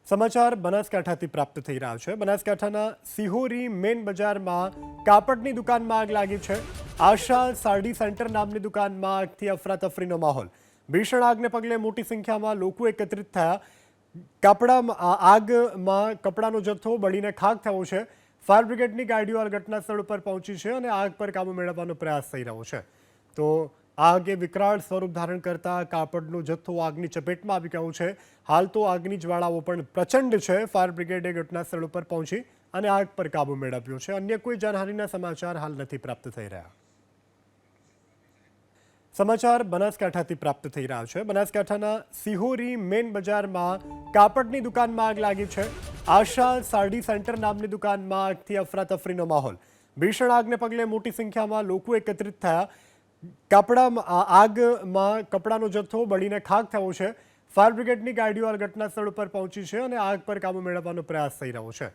સમાચાર બનાસકાંઠાથી પ્રાપ્ત થઈ રહ્યા છે। બનાસકાંઠાના સિહોરી મેન બજારમાં કાપડની દુકાનમાં આગ લાગી છે। આશા સાડી સેન્ટર નામની દુકાનમાં આગથી અફરાતફરીનો માહોલ। ભીષણ આગને પગલે મોટી સંખ્યામાં લોકો એકત્રિત થયા। આગમાં કપડાનો જથ્થો બળીને ખાખ થયો છે। ફાયર બ્રિગેડની ગાડીઓ ઘટના સ્થળ ઉપર પહોંચી છે અને આગ પર કાબુ મેળવવાનો પ્રયાસ થઈ રહ્યો છે। તો આગે વિકરાળ સ્વરૂપ ધારણ કરતા કાપડનો જથ્થો આગની ચપેટમાં આવી ગયો છે। હાલ તો આગની જ્વાળાઓ પણ પ્રચંડ છે। ફાયર બ્રિગેડે ઘટના સ્થળ ઉપર પહોંચી અને આગ પર કાબુ મેળવ્યો છે। અન્ય કોઈ જાનહાનિના સમાચાર હાલ નથી પ્રાપ્ત થઈ રહ્યા। સમાચાર બનાસકાંઠાથી પ્રાપ્ત થઈ રહ્યા છે। બનાસકાંઠાના સિહોરી મેન બજારમાં કાપડની દુકાનમાં આગ લાગી છે। આશા સાડી સેન્ટર નામની દુકાનમાં આગથી અફરાતફરીનો માહોલ। ભીષણ આગને પગલે મોટી સંખ્યામાં લોકો એકત્રિત થયા। આગમાં કપડાનો જથ્થો બળીને ખાખ થયો છે। ફાયર બ્રિગેડની ગાડીઓ ઘટના સ્થળ ઉપર પહોંચી છે અને આગ પર કાબુ મેળવવાનો પ્રયાસ થઈ રહ્યો છે।